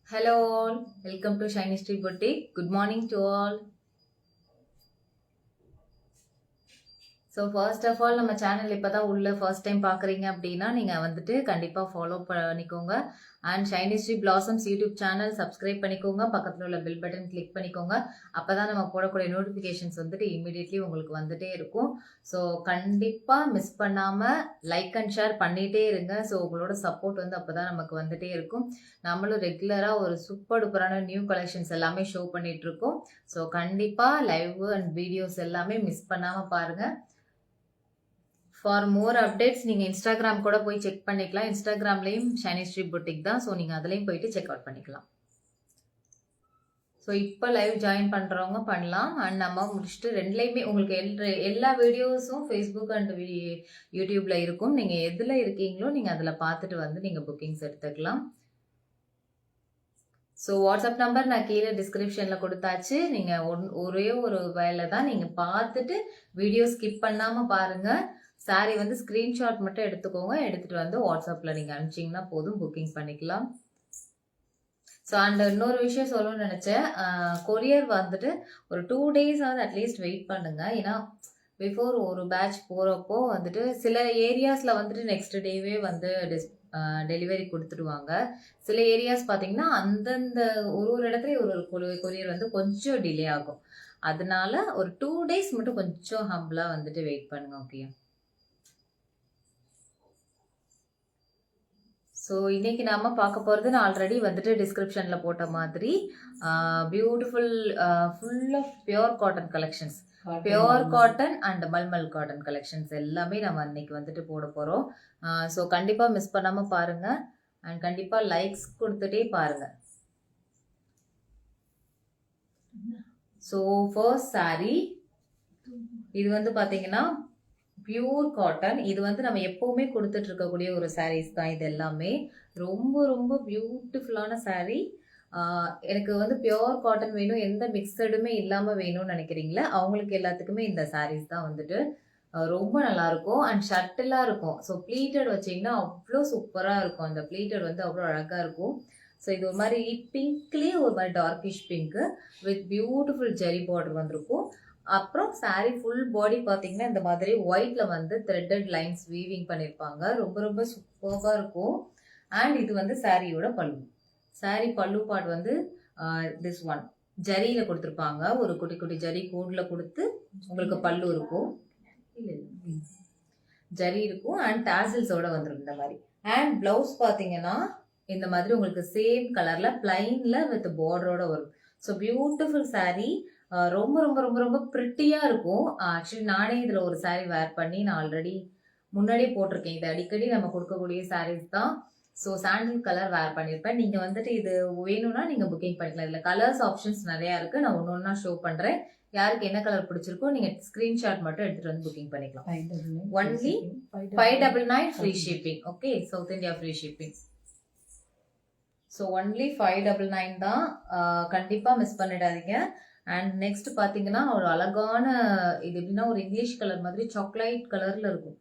Hello all, welcome to Shiny Street Boutique. Good morning to all. So first of all நம்ம channel இப்போ தான் உள்ள first time பார்க்குறீங்க அப்படின்னா நீங்கள் வந்துட்டு கண்டிப்பாக ஃபாலோ பண்ணிக்கோங்க. And Shiny Sri Blossoms YouTube channel subscribe பண்ணிக்கோங்க. பக்கத்தில் உள்ள பெல் பட்டன் கிளிக் பண்ணிக்கோங்க. அப்போ தான் நம்ம போடக்கூடிய நோட்டிஃபிகேஷன்ஸ் வந்துட்டு இமீடியட்லி உங்களுக்கு வந்துட்டே இருக்கும். ஸோ கண்டிப்பாக மிஸ் பண்ணாமல் லைக் அண்ட் ஷேர் பண்ணிகிட்டே இருங்க. ஸோ உங்களோட சப்போர்ட் வந்து அப்போ தான் நமக்கு வந்துட்டே இருக்கும். நம்மளும் ரெகுலராக ஒரு சூப்பர் டூப்பரான நியூ கலெக்ஷன்ஸ் எல்லாமே ஷோ பண்ணிகிட்ருக்கோம். ஸோ கண்டிப்பாக லைவ் அண்ட் வீடியோஸ் எல்லாமே மிஸ் பண்ணாமல் பாருங்கள். ஃபார் மோர் அப்டேட்ஸ் நீங்கள் இன்ஸ்டாகிராம் கூட போய் செக் பண்ணிக்கலாம். இன்ஸ்டாகிராம்லேயும் ஷைனி ஸ்ட்ரீட் புட்டிக் தான். ஸோ நீங்கள் அதுலேயும் போயிட்டு செக் அவுட் பண்ணிக்கலாம். ஸோ இப்போ லைவ் ஜாயின் பண்ணுறவங்க பண்ணலாம். அண்ட் நம்ம முடிச்சுட்டு ரெண்டுலேயுமே உங்களுக்கு எல்லா வீடியோஸும் ஃபேஸ்புக் அண்ட் யூடியூப்பில் இருக்கும். நீங்கள் எதில் இருக்கீங்களோ நீங்கள் அதில் பார்த்துட்டு வந்து நீங்கள் புக்கிங்ஸ் எடுத்துக்கலாம். ஸோ வாட்ஸ்அப் நம்பர் நான் கீழே டிஸ்கிரிப்ஷனில் கொடுத்தாச்சு. நீங்கள் ஒரே ஒரு வேலை தான், நீங்கள் பார்த்துட்டு வீடியோ ஸ்கிப் பண்ணாமல் பாருங்கள். சாரி வந்து ஸ்க்ரீன்ஷாட் மட்டும் எடுத்துக்கோங்க. எடுத்துகிட்டு வந்து வாட்ஸ்அப்பில் நீங்கள் அனுப்பிச்சிங்கன்னா போதும், புக்கிங் பண்ணிக்கலாம். ஸோ அண்ட் இன்னொரு விஷயம் சொல்லணும்னு நினச்சேன். கொரியர் வந்துட்டு ஒரு 2 days அட்லீஸ்ட் வெயிட் பண்ணுங்கள். ஏன்னா பிஃபோர் ஒரு பேட்ச் போகிறப்போ வந்துட்டு சில ஏரியாஸில் வந்துட்டு நெக்ஸ்ட் டேவே வந்து டெலிவரி கொடுத்துடுவாங்க. சில ஏரியாஸ் பார்த்தீங்கன்னா அந்தந்த ஒரு இடத்துல ஒரு கொரியர் வந்து கொஞ்சம் டிலே ஆகும். அதனால ஒரு 2 days மட்டும் கொஞ்சம் ஹம்பிளாக வந்துட்டு வெயிட் பண்ணுங்க. ஓகே. ஸோ இன்றைக்கி நாம் பார்க்க போகிறது நான் ஆல்ரெடி வந்துட்டு டிஸ்கிரிப்ஷனில் போட்ட மாதிரி beautiful full of pure cotton collections, pure cotton and mulmul cotton collections எல்லாமே நம்ம இன்னைக்கு வந்துட்டு போட போகிறோம். ஸோ கண்டிப்பாக மிஸ் பண்ணாமல் பாருங்கள் அண்ட் கண்டிப்பாக லைக்ஸ் கொடுத்துட்டே பாருங்கள். ஸோ ஃபர்ஸ்ட் சாரி இது வந்து பார்த்தீங்கன்னா பியூர் காட்டன். இது வந்து நம்ம எப்போவுமே கொடுத்துட்டு இருக்கக்கூடிய ஒரு சாரீஸ் தான். இது எல்லாமே ரொம்ப ரொம்ப பியூட்டிஃபுல்லான சாரீ. எனக்கு வந்து பியோர் காட்டன் வேணும், எந்த மிக்சடுமே இல்லாமல் வேணும்னு நினைக்கிறீங்களா அவங்களுக்கு எல்லாத்துக்குமே இந்த சாரீஸ் தான் வந்துட்டு ரொம்ப நல்லாயிருக்கும். அண்ட் ஷர்ட்டெல்லாம் இருக்கும். ஸோ ப்ளீட்டட் வச்சிங்கன்னா அவ்வளோ சூப்பராக இருக்கும். அந்த ப்ளீட்டட் வந்து அவ்வளோ அழகாக இருக்கும். ஸோ இது ஒரு மாதிரி பிங்க்லேயே ஒரு மாதிரி darkish pink with beautiful zari border வந்திருக்கும். அப்புறம் சாரீ ஃபுல் பாடி பார்த்தீங்கன்னா இந்த மாதிரி ஒயிட்டில் வந்து த்ரெட்டட் லைன்ஸ் வீவிங் பண்ணியிருப்பாங்க. ரொம்ப ரொம்ப சூப்பராக இருக்கும். அண்ட் இது வந்து சாரியோட பல்லு. சாரீ பல்லு பார்ட் வந்து திஸ் ஒன் ஜரியில் கொடுத்துருப்பாங்க. ஒரு குட்டி குட்டி ஜரி கோடில் கொடுத்து உங்களுக்கு பல்லு இருக்கும். இல்லை ஜரி இருக்கும் அண்ட் டாசில்ஸோட வந்துடும் இந்த மாதிரி. அண்ட் ப்ளவுஸ் பார்த்தீங்கன்னா இந்த மாதிரி உங்களுக்கு சேம் கலரில் பிளைனில் வித் பார்டரோட வரும். So beautiful sari. ரொம்ப ரொம்ப ரொம்ப ரொம்ப ப்ரிட்டியாக இருக்கும். ஆக்சுவலி நானே இதில் ஒரு சாரீ வேர் பண்ணி நான் ஆல்ரெடி முன்னாடியே போட்டிருக்கேன். இது அடிக்கடி நம்ம கொடுக்கக்கூடிய சாரீஸ் தான். ஸோ சாண்டில் கலர் வேர் பண்ணியிருப்பேன். நீங்கள் வந்துட்டு இது வேணும்னா நீங்கள் புக்கிங் பண்ணிக்கலாம். இதில் கலர்ஸ் ஆப்ஷன்ஸ் நிறையா இருக்குது. நான் ஒன்று ஒன்றா ஷோ பண்ணுறேன். யாருக்கு என்ன கலர் பிடிச்சிருக்கோ நீங்கள் ஸ்க்ரீன்ஷாட் மட்டும் எடுத்துகிட்டு வந்து புக்கிங் பண்ணிக்கலாம். Only 599 free shipping. Okay, south India free shipping. So only 599 தான். கண்டிப்பாக மிஸ் பண்ணிடாதீங்க. அண்ட் நெக்ஸ்ட் பார்த்தீங்கன்னா ஒரு அழகான இது எப்படின்னா ஒரு இங்கிலீஷ் கலர் மாதிரி சாக்லேட் கலரில் இருக்கும்.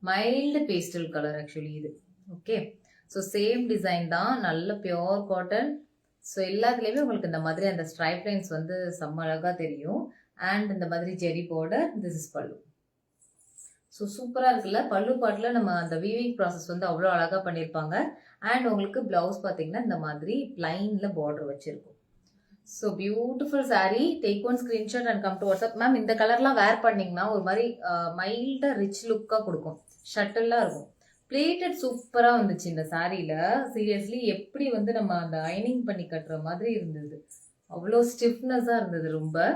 மைல்டு பேஸ்டல் கலர் ஆக்சுவலி இது. ஓகே, ஸோ சேம் டிசைன் தான். நல்ல பியோர் காட்டன். ஸோ எல்லாத்துலேயுமே உங்களுக்கு இந்த மாதிரி அந்த ஸ்ட்ரைப் லைன்ஸ் வந்து செம்ம அழகாக தெரியும். அண்ட் இந்த மாதிரி ஜெரி பார்டர். திஸ் இஸ் பல்லு. ஸோ சூப்பராக இருக்குல்ல. பல்லு பாட்டில் நம்ம அந்த வீவிங் ப்ராசஸ் வந்து அவ்வளோ அழகாக பண்ணியிருப்பாங்க. அண்ட் உங்களுக்கு ப்ளவுஸ் பார்த்தீங்கன்னா இந்த மாதிரி பிளைனில் பார்டர் வச்சுருக்கும். So beautiful sari. Take one screenshot and come to WhatsApp. Ma'am இந்த கலர்லாம் வேர் பண்ணிங்கன்னா ஒரு மாதிரி மைல்டாக ரிச் லுக்காக கொடுக்கும். ஷட்டெல்லாம் இருக்கும். பிளேட்டட் சூப்பராக வந்துச்சு இந்த சாரியில். சீரியஸ்லி எப்படி வந்து நம்ம அந்த அயனிங் பண்ணி கட்டுற மாதிரி இருந்தது. அவ்வளோ ஸ்டிஃப்னஸாக இருந்தது ரொம்ப.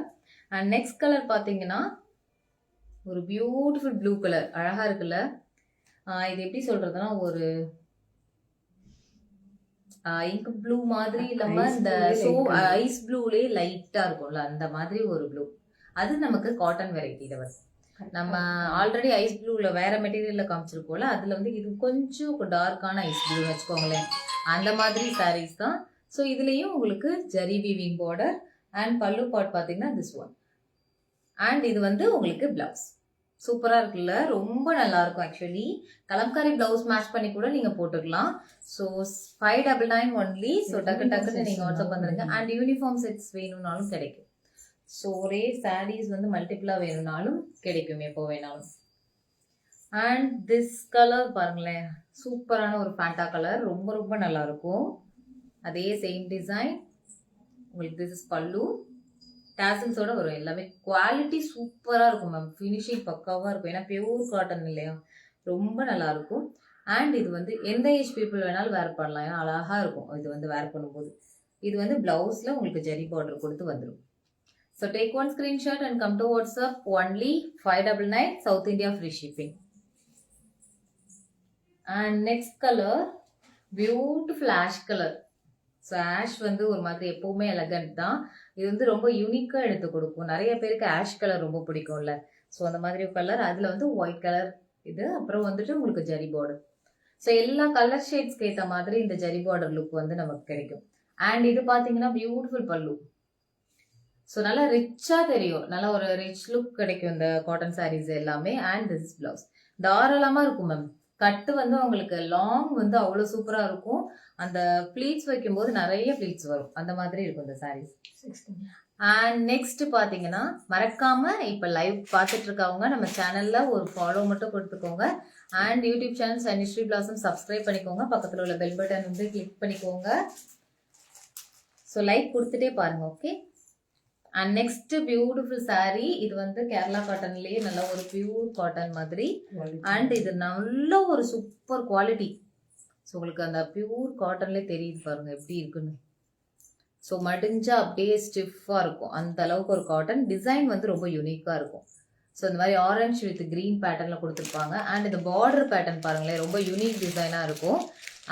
அண்ட் நெக்ஸ்ட் கலர் பார்த்தீங்கன்னா ஒரு பியூட்டிஃபுல் ப்ளூ கலர். அழகாக இருக்குல்ல. இது எப்படி சொல்கிறதுனா ஒரு இங்க் ப்ளூ மாதிரி இல்லாமல் இந்த ஐஸ் ப்ளூலேயே லைட்டாக இருக்கும்ல அந்த மாதிரி ஒரு ப்ளூ. அது நமக்கு காட்டன் வெரைட்டியில் வருது. நம்ம ஆல்ரெடி ஐஸ் ப்ளூவில் வேற மெட்டீரியலில் காமிச்சிருக்கோம்ல, அதில் வந்து இது கொஞ்சம் டார்க்கான ஐஸ் ப்ளூ வச்சுக்கோங்களேன். அந்த மாதிரி சாரீஸ் தான். ஸோ இதுலேயும் உங்களுக்கு ஜரி வீவிங் பார்டர் அண்ட் பல்லு பார்ட் பார்த்தீங்கன்னா திஸ் ஒன். அண்ட் இது வந்து உங்களுக்கு பிளவுஸ். சூப்பரா இருக்குல்ல, ரொம்ப நல்லா இருக்கும். ஆக்சுவலி கலம்காரி பிளவுஸ் மேட்ச் பண்ணி கூட நீங்க போட்டுக்கலாம். So 599 only. ஸோ டக்குன்னு நீங்க வாட்ஸ்அப் வந்துருங்க. அண்ட் யூனிஃபார்ம் செட்ஸ் வேணும்னாலும் கிடைக்கும். ஸோ ஒரே சாரீஸ் வந்து மல்டிபிளா வேணும்னாலும் கிடைக்கும் எப்போ வேணாலும். அண்ட் திஸ் கலர் பாருங்களேன், சூப்பரான ஒரு ஃபேண்டா கலர், ரொம்ப ரொம்ப நல்லா இருக்கும். அதே சேம் டிசைன் உங்களுக்கு. திஸ் இஸ் பல்லு, டாசல்ஸோட வரும். எல்லாமே குவாலிட்டி சூப்பராக இருக்கும் மேம். ஃபினிஷிங் பக்காவாக இருக்கும். ஏன்னா பியூர் காட்டன் இல்லையா, ரொம்ப நல்லா இருக்கும். அண்ட் இது வந்து எந்த ஏஜ் பீப்புள் வேணாலும் வேர் பண்ணலாம். ஏன்னா அழகாக இருக்கும் இது வந்து வேர் பண்ணும்போது. இது வந்து பிளவுஸில் உங்களுக்கு ஜெரி பார்டர் கொடுத்து வந்துடும். So take one screenshot and come to WhatsApp. Only 599, south India free shipping. And next colour beautiful ash colour. So ash வந்து ஒரு மாதிரி எப்பவுமே எலகண்ட் தான். இது வந்து ரொம்ப யூனிக்காக எடுத்து கொடுக்கும். நிறைய பேருக்கு ஆஷ் கலர் ரொம்ப பிடிக்கும்ல. ஸோ அந்த மாதிரி கலர், அதில் வந்து ஒயிட் கலர் இது, அப்புறம் வந்துட்டு உங்களுக்கு ஜரி பார்டர். ஸோ எல்லா கலர் ஷேட்ஸ்க்கு ஏற்ற மாதிரி இந்த ஜரி பார்டர் லுக் வந்து நமக்கு கிடைக்கும். அண்ட் இது பார்த்தீங்கன்னா பியூட்டிஃபுல் பல்லு. ஸோ நல்லா ரிச்சாக தெரியும், நல்லா ஒரு ரிச் லுக் கிடைக்கும் இந்த காட்டன் சாரீஸ் எல்லாமே. And this is blouse. தாராளமாக இருக்கும் மேம். கட்டு வந்து உங்களுக்கு லாங் வந்து அவ்வளோ சூப்பராக இருக்கும். அந்த ப்ளீட்ஸ் வைக்கும்போது நிறைய ப்ளீட்ஸ் வரும், அந்த மாதிரி இருக்கும் இந்த சாரீஸ். அண்ட் நெக்ஸ்ட் பார்த்தீங்கன்னா மறக்காம இப்போ லைவ் பார்த்துட்டு இருக்கவங்க நம்ம சேனல்ல ஒரு ஃபாலோ மட்டும் கொடுத்துக்கோங்க. And YouTube channel Sunnisree blossom subscribe பண்ணிக்கோங்க. பக்கத்தில் உள்ள பெல் பட்டன் வந்து கிளிக் பண்ணிக்கோங்க. ஸோ லைக் கொடுத்துட்டே பாருங்க. Okay. And next beautiful sari. இது வந்து கேரளா காட்டன்லயே நல்ல ஒரு பியூர் காட்டன் மாதிரி. அண்ட் இது நல்ல ஒரு சூப்பர் குவாலிட்டி. ஸோ உங்களுக்கு அந்த பியூர் காட்டன்லேயே தெரியுது பாருங்க எப்படி இருக்குன்னு. ஸோ மடிஞ்சா அப்படியே ஸ்டிஃபாக இருக்கும், அந்த அளவுக்கு ஒரு காட்டன். டிசைன் வந்து ரொம்ப யூனிக்காக இருக்கும். ஸோ இந்த மாதிரி ஆரஞ்சு வித் க்ரீன் பேட்டர்னில் கொடுத்துருப்பாங்க. அண்ட் இந்த பார்டர் பேட்டர்ன் பாருங்களேன், ரொம்ப யூனிக் டிசைனாக இருக்கும்.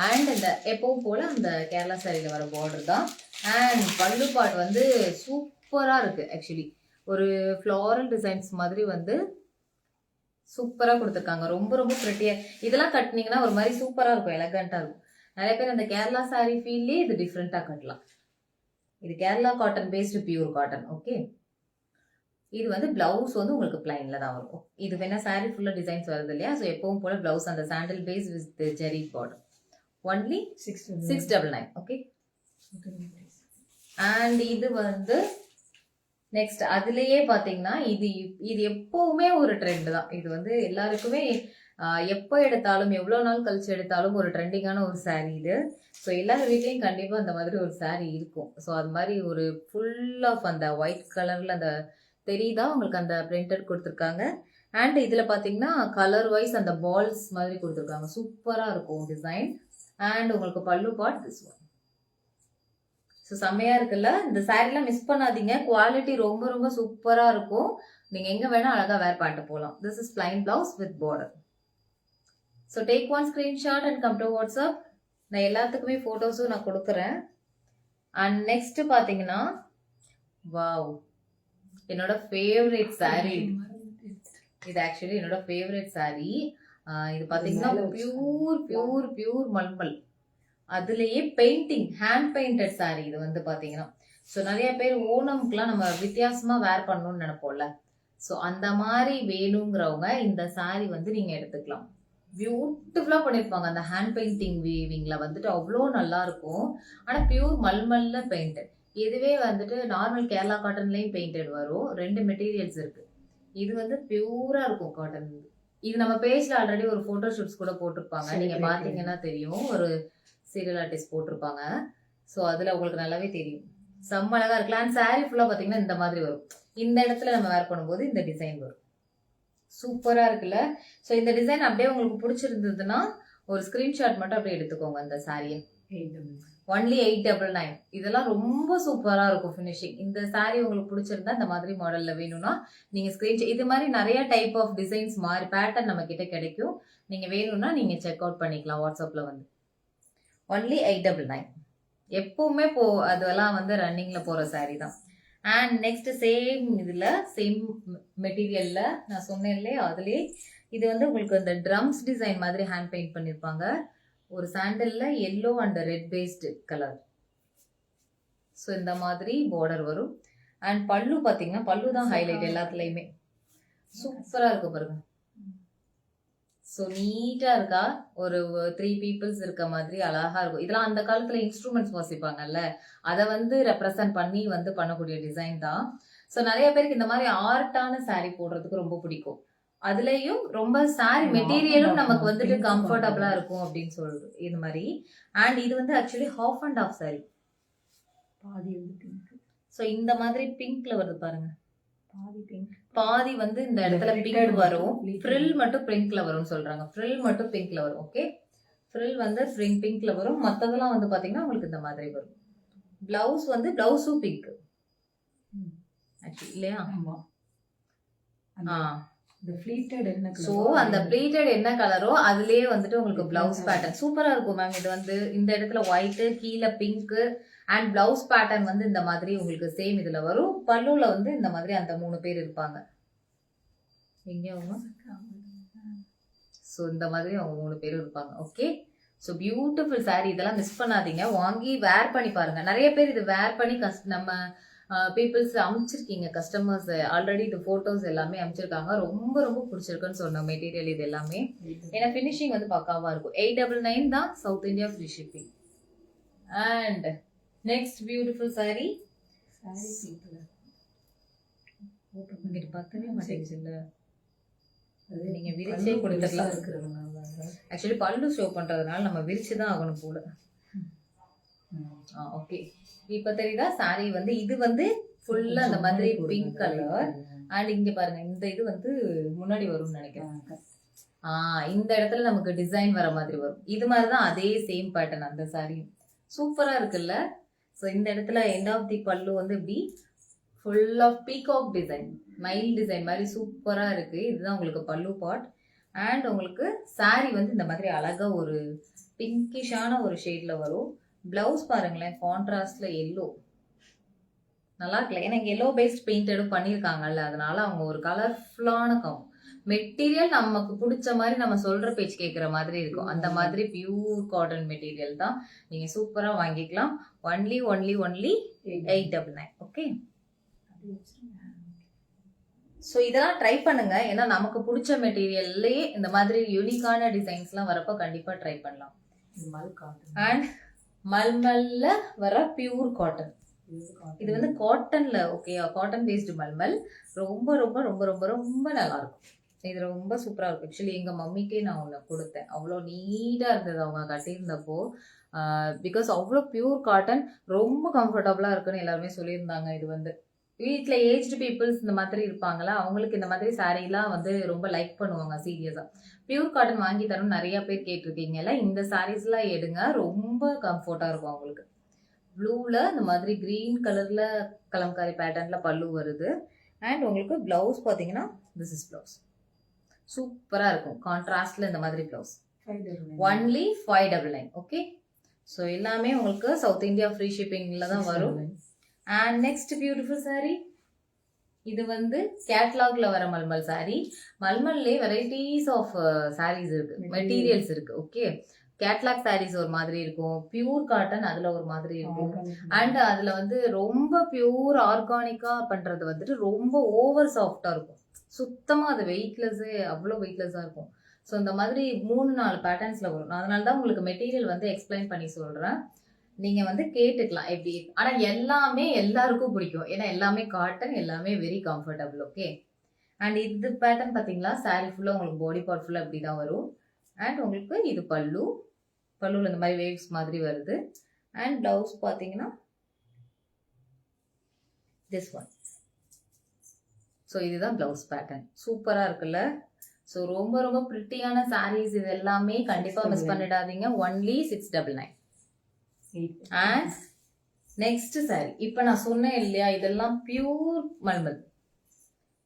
அண்ட் இந்த எப்பவும் போல் அந்த கேரளா சாரியில் வர பார்டர் தான். அண்ட் பல்லு பாட் வந்து சூப்பராக இருக்குது. ஆக்சுவலி ஒரு ஃப்ளாரல் டிசைன்ஸ் மாதிரி வந்து சூப்பராக கொடுத்துருக்காங்க. ரொம்ப ரொம்ப ப்ரிட்டியாக. இதெல்லாம் கட்டினீங்கன்னா ஒரு மாதிரி சூப்பராக இருக்கும், எலகண்ட்டாக இருக்கும். நிறைய பேர் அந்த கேரளா சாரீ ஃபீல்லே இது டிஃப்ரெண்ட்டாக கட்டலாம். இது Kerala cotton based pure cotton. Okay. இது வந்து பிளவுஸ் வந்து உங்களுக்கு பிளைன்ல தான் வரும். இது வேணா சாரீ ஃபுல்லாக டிசைன்ஸ் வருது இல்லையா. ஸோ எப்பவும் போல பிளவுஸ் அந்த sandal base with zari border. Only 699. Okay. And இது வந்து நெக்ஸ்ட் அதுலேயே பார்த்தீங்கன்னா இது இது எப்பவுமே ஒரு ட்ரெண்ட் தான். இது வந்து எல்லாருக்குமே எப்போ எடுத்தாலும் எவ்வளோ நாள் கழிச்சு எடுத்தாலும் ஒரு ட்ரெண்டிங்கான ஒரு சாரீ இது. ஸோ எல்லார் வீட்லேயும் கண்டிப்பாக அந்த மாதிரி ஒரு சாரீ இருக்கும். ஸோ அது மாதிரி ஒரு ஃபுல் ஆஃப் அந்த ஒயிட் கலரில் அந்த தெரியுதா உங்களுக்கு, அந்த பிரிண்டட் கொடுத்துருக்காங்க. அண்ட் இதில் பார்த்தீங்கன்னா கலர் வைஸ் அந்த பால்ஸ் மாதிரி கொடுத்துருக்காங்க. சூப்பராக இருக்கும் டிசைன். அண்ட் உங்களுக்கு பல்லு பார்ட் திஸ் ஒன். ஸோ செம்மையாக இருக்குல்ல. இந்த சாரீலாம் மிஸ் பண்ணாதீங்க. குவாலிட்டி ரொம்ப ரொம்ப சூப்பராக இருக்கும். நீங்கள் எங்கே வேணால் அழகாக வேர் பண்ணிட்டு போகலாம். This is plain blouse with border. So take one screenshot and come to WhatsApp. நான் எல்லாத்துக்குமே ஃபோட்டோஸும் நான் கொடுக்குறேன். அண்ட் நெக்ஸ்ட் பார்த்தீங்கன்னா வாவ், என்னோட ஃபேவரட் சாரீ இது. ஆக்சுவலி என்னோட ஃபேவரட் சாரீ இது. பார்த்தீங்கன்னா பியூர் பியூர் பியூர் மல்மல், அதுலேயே பெயிண்டிங், ஹேண்ட் பெயிண்டட் சாரீ இது வந்து பார்த்தீங்கன்னா. ஸோ நிறைய பேர் ஓணம்க்குலாம் நம்ம வித்தியாசமாக வேர் பண்ணணும்னு நினைப்போம்ல. ஸோ அந்த மாதிரி வேணுங்கிறவங்க இந்த சாரீ வந்து நீங்கள் எடுத்துக்கலாம். பியூட்டிஃபுல்லாக பண்ணியிருப்பாங்க. அந்த ஹேண்ட் பெயிண்டிங் வீவிங்கில் வந்துட்டு அவ்வளோ நல்லா இருக்கும். ஆனால் பியூர் மல்மல்ல பெயிண்டட். இதுவே வந்துட்டு நார்மல் கேரளா காட்டன்லேயும் பெயிண்டட் வரும். 2 மெட்டீரியல்ஸ் இருக்குது. இது வந்து பியூராக இருக்கும் காட்டன். இது நம்ம பேஜில் ஆல்ரெடி ஒரு ஃபோட்டோ ஷூட்ஸ் கூட போட்டிருப்பாங்க, நீங்கள் பார்த்தீங்கன்னா தெரியும். ஒரு சீரியல் ஆர்டிஸ்ட் போட்டிருப்பாங்க. ஸோ அதில் உங்களுக்கு நல்லாவே தெரியும். செம்ம அழகாக இருக்கலாம். அண்ட் சாரீ ஃபுல்லாக பார்த்தீங்கன்னா இந்த மாதிரி வரும். இந்த இடத்துல நம்ம வேர் பண்ணும்போது இந்த டிசைன் வரும். சூப்பராக இருக்குல்ல. ஸோ இந்த டிசைன் அப்படியே உங்களுக்கு பிடிச்சிருந்ததுன்னா ஒரு ஸ்க்ரீன்ஷாட் மட்டும் அப்படியே எடுத்துக்கோங்க அந்த சாரியை. ஒன்லி 899. இதெல்லாம் ரொம்ப சூப்பராக இருக்கும் ஃபினிஷிங். இந்த சாரீ உங்களுக்கு பிடிச்சிருந்தா இந்த மாதிரி மாடலில் வேணும்னா நீங்கள் ஸ்க்ரீன்ஷாட், இது மாதிரி நிறைய டைப் ஆஃப் டிசைன்ஸ் மாதிரி பேட்டர்ன் நம்ம கிட்ட கிடைக்கும். நீங்கள் வேணும்னா நீங்கள் செக் அவுட் பண்ணிக்கலாம் வாட்ஸ்அப்பில் வந்து. ஒன்லி 899. எப்பவுமே அதெல்லாம் வந்து ரன்னிங்கில் போகிற சாரீ தான். அண்ட் நெக்ஸ்ட் சேம் இதில் சேம் மெட்டீரியலில் நான் சொன்னேன் இல்லையா, அதுலேயே இது வந்து உங்களுக்கு அந்த ட்ரம்ஸ் டிசைன் மாதிரி ஹேண்ட் பெயிண்ட் பண்ணியிருப்பாங்க. ஒரு சாண்டலில் yellow and red based colour. So இந்த மாதிரி பார்டர் வரும். அண்ட் பல்லு பார்த்தீங்கன்னா பல்லு தான் ஹைலைட் எல்லாத்துலேயுமே. சூப்பராக இருக்கும் பாருங்க. ஸோ நீட்டா இருக்கா, ஒரு 3 பீப்புள்ஸ் இருக்க மாதிரி அழகா இருக்கும். இதெல்லாம் அந்த காலத்துல இன்ஸ்ட்ருமெண்ட்ஸ் வாசிப்பாங்கல்ல, அதை வந்து ரெப்ரசன்ட் பண்ணி வந்து பண்ணக்கூடிய டிசைன் தான். ஸோ நிறைய பேருக்கு இந்த மாதிரி ஆர்ட்டான saree போடுறதுக்கு ரொம்ப பிடிக்கும். அதுலயும் ரொம்ப saree மெட்டீரியலும் நமக்கு வந்துட்டு கம்ஃபர்டபுளா இருக்கும் அப்படின்னு சொல்றது இது மாதிரி. அண்ட் இது வந்து actually half and of saree. பாதி வந்து பிங்க். ஸோ இந்த மாதிரி பிங்க்ல வருது பாருங்க. பாதி பிங்க், பாதி வந்து இந்த இடத்துல பிங்க் வரும், ஃப்ரில் மட்டும் பிங்க்ல வரும்னு சொல்றாங்க. ஃப்ரில் மட்டும் பிங்க்ல வரும். ஓகே, ஃப்ரில் வந்து பிங்க்ல வரும். மத்ததெல்லாம் வந்து பாத்தீங்கன்னா உங்களுக்கு இந்த மாதிரி வரும். பிளவுஸ் வந்து பிளவுஸும் பிங்க் ஆக்சுவலி இல்லையா? ஆமா. இந்த ஃப்ளீட்டட் என்ன கலர்? சோ அந்த ப்ளீட்டட் என்ன கலரோ அதுலயே வந்துட்டு உங்களுக்கு பிளவுஸ் பேட்டர்ன் சூப்பரா இருக்கும் மேம். இது வந்து இந்த இடத்துல ஒயிட், கீழே பிங்க் அண்ட் பிளவுஸ் பேட்டர்ன் வந்து இந்த மாதிரி உங்களுக்கு சேம் இதுல வரும். பல்லுல வந்து இந்த மாதிரி அந்த 3 பேர் இருப்பாங்க. எங்க அவங்க? ஸோ இந்த மாதிரி அவங்க 3 பேரும் இருப்பாங்க. Okay, so beautiful saree. இதெல்லாம் மிஸ் பண்ணாதீங்க, வாங்கி வேர் பண்ணி பாருங்க. நிறைய பேர் இது வேர் பண்ணி நம்ம பீப்புள்ஸ் அமைச்சிருக்கீங்க, கஸ்டமர்ஸ் ஆல்ரெடி இது ஃபோட்டோஸ் எல்லாமே அமைச்சிருக்காங்க. ரொம்ப ரொம்ப பிடிச்சிருக்குன்னு சொன்ன மெட்டீரியல் இது எல்லாமே. ஏன்னா ஃபினிஷிங் வந்து பக்காவா இருக்கும். 899 தான், south India free shipping. And next beautiful saree. இங்கிட்டு பத்தவே மாட்டேங்குது இல்ல, நீங்க விரிச்சே கொடுத்துக்கலாம். ஆக்சுவலி பல்லு ஷோ பண்றதுனால நம்ம விரிச்சு தான் ஆகணும் போல. ஓகே, இப்ப தெரியுதா saree வந்து இது வந்து ஃபுல்லா அந்த மாதிரி பிங்க் கலர். அண்ட் இங்க பாருங்க, இந்த இது வந்து முன்னாடி வரும்னு நினைக்கிறேன். இந்த இடத்துல நமக்கு டிசைன் வர மாதிரி வரும். இது மாதிரிதான் அதே சேம் பேட்டர்ன் அந்த saree. சூப்பரா இருக்குல்ல. ஸோ இந்த இடத்துல எண்ட் ஆஃப் தி பல்லு வந்து இப்படி ஃபுல் ஆஃப் பீகாக் டிசைன், மயில் டிசைன் மாதிரி சூப்பரா இருக்கு. இதுதான் உங்களுக்கு பல்லு பார்ட். அண்ட் உங்களுக்கு saree வந்து இந்த மாதிரி அழகா ஒரு பிங்கிஷான ஒரு ஷேட்ல வரும். பிளவுஸ் பாருங்களேன், கான்ட்ராஸ்ட்ல எல்லோ நல்லா இருக்குல்ல. ஏன்னா எல்லோ பேஸ்ட் பெயிண்டடும் பண்ணியிருக்காங்கல்ல, அதனால அவங்க ஒரு கலர்ஃபுல்லான மெட்டீரியல் நமக்கு பிடிச்ச மாதிரி நம்ம சொல்ற பேச்சு கேட்குற மாதிரி இருக்கும். அந்த மாதிரி பியூர் காட்டன் மெட்டீரியல் தான். நீங்க சூப்பரா வாங்கிக்கலாம். ஒன்லி 899. ஓகே, ஸோ இதெல்லாம் ட்ரை பண்ணுங்க. ஏன்னா நமக்கு பிடிச்ச மெட்டீரியல்லையே இந்த மாதிரி யூனிக்கான டிசைன்ஸ்லாம் வரப்போ கண்டிப்பா ட்ரை பண்ணலாம். அண்ட் மல்மல்ல வர பியூர் காட்டன். இது வந்து காட்டன்ல, ஓகே, காட்டன் பேஸ்டு மல்மல். ரொம்ப ரொம்ப ரொம்ப ரொம்ப ரொம்ப நல்லா இருக்கும். இது ரொம்ப சூப்பரா இருக்கும். ஆக்சுவலி எங்க மம்மிக்கே நான் ஒன்று கொடுத்தேன். அவ்வளோ நீட்டா இருந்தது அவங்க கட்டியிருந்தப்போ. பிகாஸ் அவ்வளோ பியூர் காட்டன், ரொம்ப கம்ஃபர்டபுளா இருக்குன்னு எல்லாருமே சொல்லியிருந்தாங்க. இது வந்து வீட்டில் ஏஜ்டு பீப்புள்ஸ் இந்த மாதிரி இருப்பாங்களா, அவங்களுக்கு இந்த மாதிரி சாரீலாம் வந்து ரொம்ப லைக் பண்ணுவாங்க. சீரியஸா பியூர் காட்டன் வாங்கி தரணும் நிறைய பேர் கேட்டிருக்கீங்கல்ல, இந்த சாரீஸ்லாம் எடுங்க, ரொம்ப கம்ஃபர்டா இருக்கும் அவங்களுக்கு. ப்ளூல இந்த மாதிரி கிரீன் கலர்ல கலம்காரி பேட்டர்ன்ல பல்லு வருது. அண்ட் உங்களுக்கு பிளவுஸ் பார்த்தீங்கன்னா திஸ் இஸ் பிளவுஸ் சூப்பரா இருக்கும். கான்ட்ராஸ்ட்ல இந்த மாதிரி பிளவுஸ் ஒன்லி 599. ஓகே, ஸோ எல்லாமே உங்களுக்கு சவுத் இந்தியா ஃப்ரீ ஷிப்பிங்ல தான் வரும். And next beautiful saree. இது வந்து கேட்லாக்ல வர மல்மல் saree. மல்மல்லே வெரைட்டிஸ் ஆஃப் sarees இருக்கு, மெட்டீரியல்ஸ் இருக்கு. ஓகே, கேட்லாக் sarees ஒரு மாதிரி இருக்கும், பியூர் காட்டன் அதுல ஒரு மாதிரி இருக்கும். அண்ட் அதுல வந்து ரொம்ப பியூர் ஆர்கானிக்கா பண்றது வந்துட்டு ரொம்ப ஓவர் சாஃப்டா இருக்கும். சுத்தமா அது வெயிட்லெஸ், அவ்வளோ வெயிட்லெஸ்ஸா இருக்கும். ஸோ இந்த மாதிரி 3-4 பேட்டர்ன்ஸ்ல வரும். அதனால தான் உங்களுக்கு மெட்டீரியல் வந்து எக்ஸ்பிளைன் பண்ணி சொல்றேன். நீங்க வந்து கேட்டுக்கலாம் எப்படி. ஆனா எல்லாமே எல்லாருக்கும் பிடிக்கும், ஏன்னா எல்லாமே காட்டன், எல்லாமே வெரி கம்ஃபர்டபுள். ஓகே, அண்ட் இது பேட்டர்ன் பார்த்தீங்களா, saree ஃபுல்லாக உங்களுக்கு பாடி பார்ட் ஃபுல்லாக இப்படி தான் வரும். அண்ட் உங்களுக்கு இது பல்லுல இந்த மாதிரி வேவ்ஸ் மாதிரி வருது. அண்ட் பிளவுஸ் பார்த்தீங்கன்னா திஸ் ஒன். ஸோ இதுதான் பிளவுஸ் பேட்டர்ன். சூப்பராக இருக்குல்ல. ஸோ ரொம்ப ரொம்ப பிரிட்டியான சாரீஸ் இது எல்லாமே. கண்டிப்பாக மிஸ் பண்ணிடாதீங்க. ஒன்லி 699. And next saree. இப்போ நான் சொன்னேன் இல்லையா, இதெல்லாம் பியூர் மல்மல்.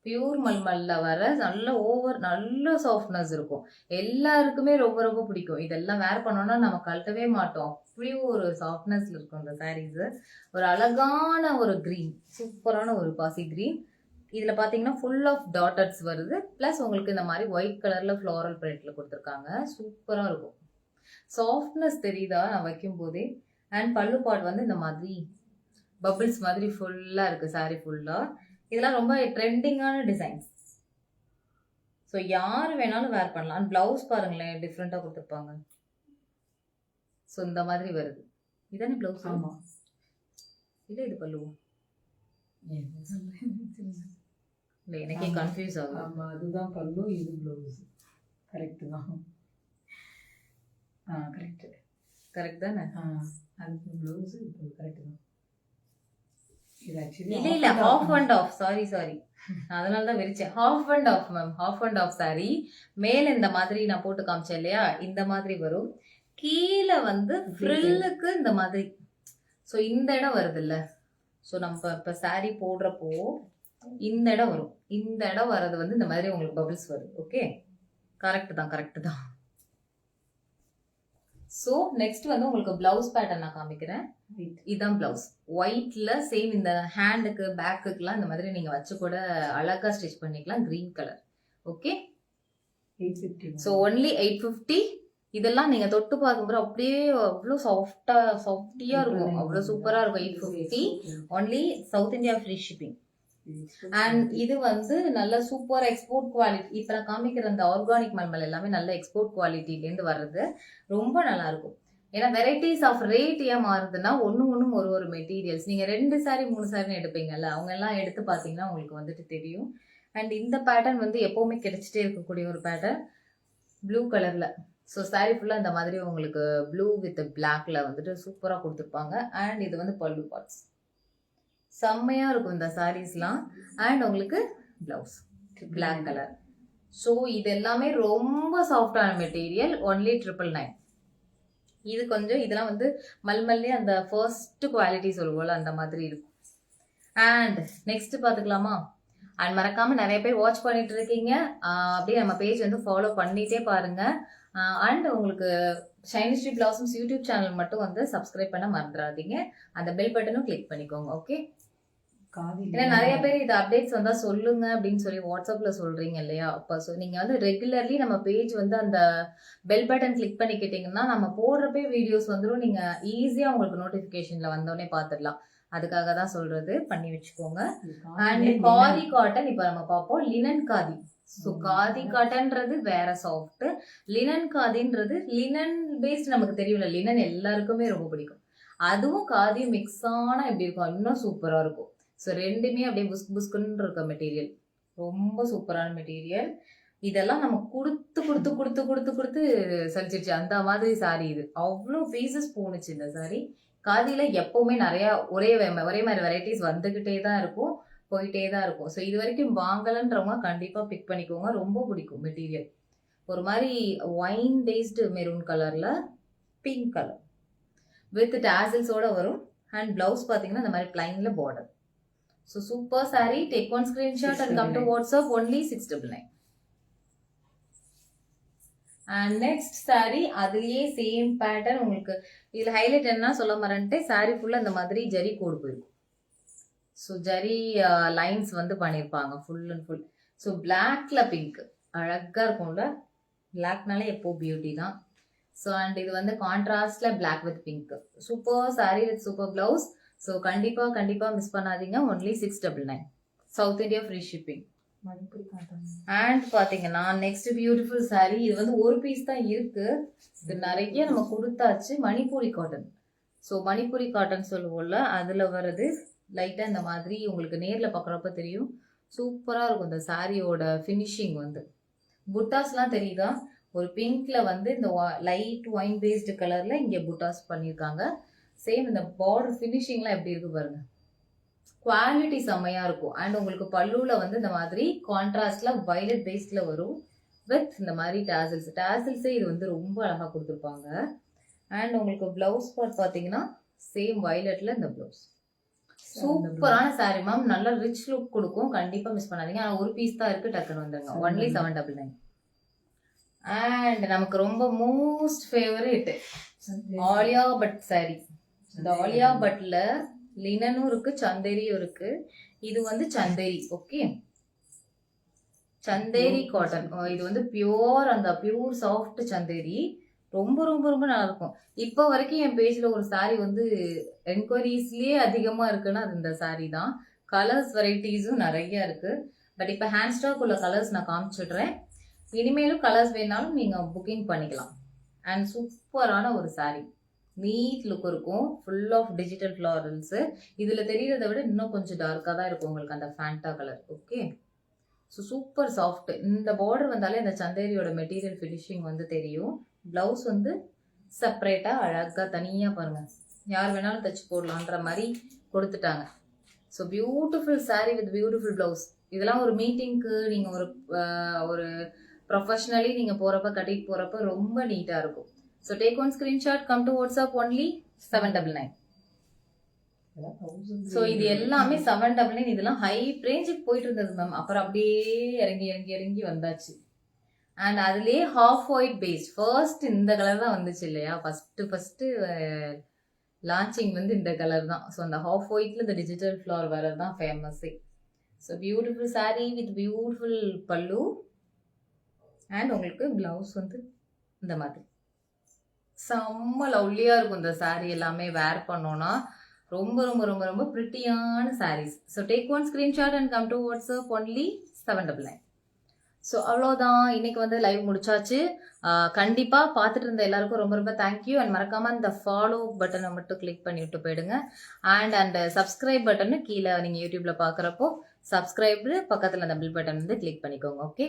பியூர் மல்மல்ல வர நல்ல சாஃப்ட்னஸ் இருக்கும். எல்லாருக்குமே ரொம்ப ரொம்ப பிடிக்கும். இதெல்லாம் வேர் பண்ணோம்னா நம்ம கழட்டவே மாட்டோம். அப்படி ஒரு சாஃப்ட்னஸ்ல இருக்கும் இந்த சாரீஸ். ஒரு அழகான ஒரு கிரீன், சூப்பரான ஒரு பாசி கிரீன். இதுல பாத்தீங்கன்னா ஃபுல் ஆஃப் டாட்டர்ஸ் வருது. பிளஸ் உங்களுக்கு இந்த மாதிரி ஒயிட் கலர்ல ஃப்ளோரல் பிரிண்ட்ல கொடுத்துருக்காங்க. சூப்பரா இருக்கும். சாஃப்ட்னஸ் தெரியுதா நான் வைக்கும் போதே. அண்ட் பல்லு பார்ட் வந்து இந்த மாதிரி பபிள்ஸ் மாதிரி ஃபுல்லா இருக்கு saree ஃபுல்லா. இதெல்லாம் ரொம்ப ட்ரெண்டிங்கான டிசைன்ஸ். ஸோ யார் வேணாலும் வேர் பண்ணலாம். அண்ட் ப்ளவுஸ் பாருங்களேன், டிஃப்ரெண்ட்டாக கொடுத்துருப்பாங்க. ஸோ இந்த மாதிரி வருது. இதானே ப்ளவுஸ்? ஆமா. இல்லை இது பல்லுவா? இல்லை, எனக்கே ஆமா. கன்ஃபியூஸ் ஆகுது. ஆமா, அதுதான் பல்லு, இது ப்ளவுஸ். கரெக்ட் தான். கரெக்ட். கரெக்ட் தானே? அதுக்கு ப்ளவுஸ் இது கரெக்ட் தான். இது ஆக்சுவலி இல்லை இல்லை, ஹாஃப் அண்ட் ஆஃப். சாரி அதனால தான் விரிச்சேன். Half and half ma'am, half and half sari. மேலே இந்த மாதிரி நான் போட்டு காமிச்சேன் இல்லையா, இந்த மாதிரி வரும். கீழே வந்து ஃப்ரில்லுக்கு இந்த மாதிரி. ஸோ இந்த இடம் வருது இல்லை, ஸோ நம்ம இப்போ சாரி போடுறப்போ இந்த இடம் வரும். இந்த இடம் வர்றது வந்து இந்த மாதிரி உங்களுக்கு பபிள்ஸ் வருது. ஓகே, கரெக்ட் தான். ஸோ நெக்ஸ்ட் வந்து உங்களுக்கு பிளவுஸ் பேட்டர்ன் நான் காமிக்கிறேன். இதுதான் பிளவுஸ். ஒயிட்ல சேம் இந்த ஹேண்டுக்கு பேக்குக்குலாம் இந்த மாதிரி நீங்க வச்சு கூட அழகா ஸ்டிச் பண்ணிக்கலாம். Green colour. Okay, 850. So only 850. இதெல்லாம் நீங்க தொட்டு பார்க்கும்போது அப்படியே அவ்வளோ சாஃப்டியா இருக்கும், அவ்வளோ சூப்பரா இருக்கும். 850 only. South India free shipping. And இது வந்து நல்ல சூப்பர் எக்ஸ்போர்ட் குவாலிட்டி. இப்போ நான் காமிக்கிற அந்த ஆர்கானிக் மல்மல் எல்லாமே நல்ல எக்ஸ்போர்ட் குவாலிட்டிலேருந்து வர்றது. ரொம்ப நல்லா இருக்கும். ஏன்னா வெரைட்டிஸ் ஆஃப் ரேட் ஏன் மாறுதுன்னா ஒன்றும் ஒரு மெட்டீரியல்ஸ். நீங்கள் 2 சாரி 3 சாரின்னு எடுப்பீங்கல்ல, அவங்க எல்லாம் எடுத்து பார்த்தீங்கன்னா உங்களுக்கு வந்துட்டு தெரியும். அண்ட் இந்த பேட்டர்ன் வந்து எப்போவுமே கிடைச்சிட்டே இருக்கக்கூடிய ஒரு பேட்டர்ன், ப்ளூ கலரில். ஸோ சாரி ஃபுல்லாக இந்த மாதிரி உங்களுக்கு ப்ளூ வித் பிளாக்ல வந்துட்டு சூப்பராக கொடுத்துருப்பாங்க. அண்ட் இது வந்து பல்லு பார்ட்ஸ் செம்மையாக இருக்கும் இந்த சாரீஸ்லாம். அண்ட் உங்களுக்கு ப்ளவுஸ் பிளாக் கலர். ஸோ இது எல்லாமே ரொம்ப சாஃப்டான மெட்டீரியல். ஒன்லி 999. இது கொஞ்சம் இதெல்லாம் வந்து மல்மல்லே அந்த ஃபர்ஸ்ட் குவாலிட்டி சொல்லுவோம்ல, அந்த மாதிரி இருக்கும். And next பார்த்துக்கலாமா? அண்ட் மறக்காம நிறைய பேர் வாட்ச் பண்ணிட்டு இருக்கீங்க. அப்படியே நம்ம பேஜ் வந்து ஃபாலோ பண்ணிட்டே பாருங்க. அண்ட் உங்களுக்கு Shiny Sri Blossoms YouTube channel மட்டும் வந்து சப்ஸ்கிரைப் பண்ண மறந்துடாதீங்க. அந்த பெல் பட்டனும் கிளிக் பண்ணிக்கோங்க. ஓகே, ஏன்னா நிறைய பேர் இது அப்டேட்ஸ் வந்தா சொல்லுங்க அப்படின்னு சொல்லி வாட்ஸ்அப்ல சொல்றீங்க இல்லையா. அப்ப நீங்க வந்து ரெகுலர்லி நம்ம பேஜ் வந்து அந்த பெல் பட்டன் கிளிக் பண்ணிக்கிட்டீங்கன்னா நம்ம போடுறப்பே வீடியோஸ் வந்துடும். நீங்க ஈஸியா உங்களுக்கு நோட்டிபிகேஷன்ல வந்தோடனே பாத்துடலாம். அதுக்காக தான் சொல்றது, பண்ணி வச்சுக்கோங்க. அண்ட் காதி காட்டன் இப்ப நம்ம பார்ப்போம். லினன் காதி. ஸோ காதி காட்டன்றது வேற சாஃப்ட். லினன் காதின்றது லினன் பேஸ்ட். நமக்கு தெரியல, லினன் எல்லாருக்குமே ரொம்ப பிடிக்கும். அதுவும் காதியும் மிக்ஸ் ஆனா எப்படி இருக்கும், இன்னும் சூப்பரா இருக்கும். ஸோ ரெண்டுமே அப்படியே புஸ்குன்னு இருக்க மெட்டீரியல், ரொம்ப சூப்பரான மெட்டீரியல். இதெல்லாம் நம்ம கொடுத்து சலிச்சிருச்சு. அந்த மாதிரி சாரி இது. அவ்வளோ பீசஸ் போணுச்சு இந்த சாரி. காதியில எப்பவுமே நிறைய ஒரே மாதிரி வெரைட்டிஸ் வந்துகிட்டே தான் இருக்கும், போயிட்டே தான் இருக்கும். ஸோ இது வரைக்கும் வாங்கலன்றவங்க கண்டிப்பா பிக் பண்ணிக்கோங்க. ரொம்ப பிடிக்கும் மெட்டீரியல். ஒரு மாதிரி ஒயின் பேஸ்டு மெரூன் கலர்ல பிங்க் கலர் வித் டாசில்ஸோட வரும். அண்ட் பிளவுஸ் பார்த்தீங்கன்னா இந்த மாதிரி பிளைன்ல border. So super saree. Take one screenshot and come to WhatsApp. Only 699. And next saree, அதுலயே சேம் பேட்டர்ன். உங்களுக்கு இதுல ஹைலைட் என்ன சொல்ல மறந்துட்டு, சாரி ஃபுல்லா இந்த மாதிரி ஜரி கோடு போயிருக்கும். ஸோ ஜரி லைன்ஸ் வந்து பண்ணியிருப்பாங்க ஃபுல் அண்ட் ஃபுல். ஸோ பிளாக்ல பிங்க் அழகா இருக்கும்ல. பிளாக்னாலே எப்போ பியூட்டி தான். ஸோ அண்ட் இது வந்து கான்ட்ராஸ்ட்ல black with pink. Super sari with super blouse. So கண்டிப்பா மிஸ் பண்ணாதீங்க. Only 699. South India free shipping. And பாத்தீங்கன்னா நெக்ஸ்ட் பியூட்டிஃபுல் சாரி. இது வந்து ஒரு பீஸ் தான் இருக்கு. இது நிறைய நம்ம கொடுத்தாச்சு. Manipuri cotton. So Manipuri cotton சொல்லுவோம்ல, அதுல வர்றது லைட்டா இந்த மாதிரி உங்களுக்கு நேர்ல பாக்குறப்ப தெரியும். சூப்பரா இருக்கும் இந்த சாரியோட ஃபினிஷிங். வந்து புட்டாஸ்லாம் தெரியுதா? ஒரு பிங்க்ல வந்து இந்த லைட் ஒயின் பேஸ்டு கலர்ல இங்க புட்டாஸ் பண்ணியிருக்காங்க. சேம் இந்த பார்டர் ஃபினிஷிங்லாம் எப்படி இருக்கு பாருங்க. குவாலிட்டி செம்மையா இருக்கும். அண்ட் உங்களுக்கு பல்லுல வந்து இந்த மாதிரி கான்ட்ராஸ்ட்ல வயலட் பேஸ்ட்ல வரும் வித் இந்த மாதிரி டாசில்ஸே இது வந்து ரொம்ப அழகா கொடுத்துருப்பாங்க. அண்ட் உங்களுக்கு பிளவுஸ் பார்ட் பாத்தீங்கன்னா சேம் வயலட்ல இந்த பிளவுஸ். சூப்பரான சாரி மேம். நல்ல ரிச் லுக் கொடுக்கும். கண்டிப்பா மிஸ் பண்ணாதீங்க. ஆனா ஒரு பீஸ் தான் இருக்கு, டக்குன்னு வந்துருங்க. ஒன்லி 799. அண்ட் நமக்கு ரொம்ப மோஸ்ட் ஃபேவரட் ஆலியா பட் சாரி. இந்த ஆலியா பட்ல லினனும் இருக்கு, சந்தேரியும் இருக்கு. இது வந்து சந்தேரி. Okay, Chanderi cotton. இது வந்து பியூர், அந்த பியூர் சாஃப்ட் சந்தேரி. ரொம்ப ரொம்ப ரொம்ப நல்லா இருக்கும். இப்போ வரைக்கும் என் பேஜ்ல ஒரு சாரி வந்து என்கொயரிஸ்லயே அதிகமா இருக்குன்னா அது இந்த சாரி தான். கலர்ஸ் வெரைட்டிஸும் நிறைய இருக்கு. பட் இப்போ ஹேண்ட் ஸ்டாக் உள்ள கலர்ஸ் நான் காமிச்சிடுறேன். இனிமேலும் கலர்ஸ் வேணாலும் நீங்கள் புக்கிங் பண்ணிக்கலாம். அண்ட் சூப்பரான ஒரு saree, நீட் லுக் இருக்கும், ஃபுல் ஆஃப் டிஜிட்டல் ஃப்ளாரல்ஸு. இதில் தெரியறத விட இன்னும் கொஞ்சம் டார்க்காக தான் இருக்கும் உங்களுக்கு அந்த Fanta colour. Okay, so super soft. இந்த பார்டர் வந்தாலே அந்த சந்தேரியோட மெட்டீரியல் ஃபினிஷிங் வந்து தெரியும். ப்ளவுஸ் வந்து செப்பரேட்டாக அழகாக தனியாக பாருங்கள், யார் வேணாலும் தச்சு போடலான்ற மாதிரி கொடுத்துட்டாங்க. So beautiful saree with beautiful blouse. இதெல்லாம் ஒரு மீட்டிங்க்கு நீங்கள் ஒரு ப்ரொஃபஷ்னலி நீங்கள் போகிறப்ப கட்டிட்டு போகிறப்ப ரொம்ப நீட்டாக இருக்கும். So take one screenshot, come to WhatsApp only 799. So இது எல்லாமே 799. இதெல்லாம் ஹை ரேஞ்சுக்கு போயிட்டு இருந்தது மேம். அப்புறம் அப்படியே இறங்கி இறங்கி இறங்கி வந்தாச்சு. அண்ட் அதுலேயே ஹாஃப் ஒயிட் பேஸ் ஃபர்ஸ்ட் இந்த கலர் தான் வந்துச்சு இல்லையா, ஃபஸ்ட்டு லான்ச்சிங் வந்து இந்த கலர் தான். ஸோ அந்த ஹாஃப் ஒயிட்ல இந்த டிஜிட்டல் ஃப்ளவர் வரது தான் ஃபேமஸே. So beautiful saree with beautiful pallu. And உங்களுக்கு ப்ளவுஸ் வந்து இந்த மாதிரி செம்ம லவ்லியாக இருக்கும். இந்த saree எல்லாமே வேர் பண்ணோன்னா ரொம்ப ரொம்ப ரொம்ப ரொம்ப ப்ரிட்டியான sarees. So take one screenshot and come to WhatsApp only 799. So அவ்வளோதான், இன்னைக்கு வந்து லைவ் முடிச்சாச்சு. கண்டிப்பாக பார்த்துட்டு இருந்த எல்லாருக்கும் ரொம்ப ரொம்ப தேங்க்யூ. அண்ட் மறக்காமல் இந்த ஃபாலோ பட்டனை மட்டும் கிளிக் பண்ணி விட்டு போயிடுங்க. அண்ட் சப்ஸ்கிரைப் பட்டனு கீழே நீங்கள் யூடியூப்பில் பார்க்குறப்போ சப்ஸ்கிரைப்டு பக்கத்தில் அந்த பில் பட்டன் வந்து கிளிக் பண்ணிக்கோங்க. ஓகே,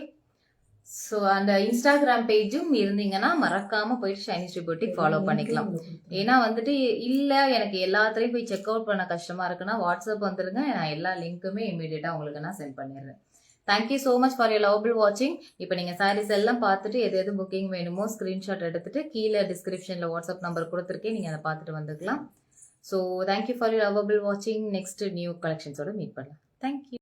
ஸோ அந்த இன்ஸ்டாகிராம் பேஜும் இருந்தீங்கன்னா மறக்காமல் போயிட்டு ஷைனி ஸ்ரீ பொட்டிக் ஃபாலோ பண்ணிக்கலாம். ஏன்னா வந்துட்டு இல்லை எனக்கு எல்லாத்துலேயும் போய் செக் அவுட் பண்ண கஷ்டமாக இருக்குன்னா வாட்ஸ்அப் வந்துருங்க, நான் எல்லா லிங்க்குமே இமீடியட்டாக உங்களுக்கு நான் சென்ட் பண்ணிடுறேன். Thank you so much for your lovable வாட்சிங். இப்போ நீங்கள் சாரீஸ் எல்லாம் பார்த்துட்டு எது எது புக்கிங் வேணுமோ ஸ்க்ரீன்ஷாட் எடுத்துட்டு கீழே டிஸ்கிரிப்ஷனில் வாட்ஸ்அப் நம்பர் கொடுத்துருக்கேன், நீங்கள் அதை பார்த்துட்டு வந்துக்கலாம். So thank you for your lovable வாட்சிங். நெக்ஸ்ட் நியூ கலெக்ஷன்ஸோட மீட் பண்ணலாம். தேங்க்யூ.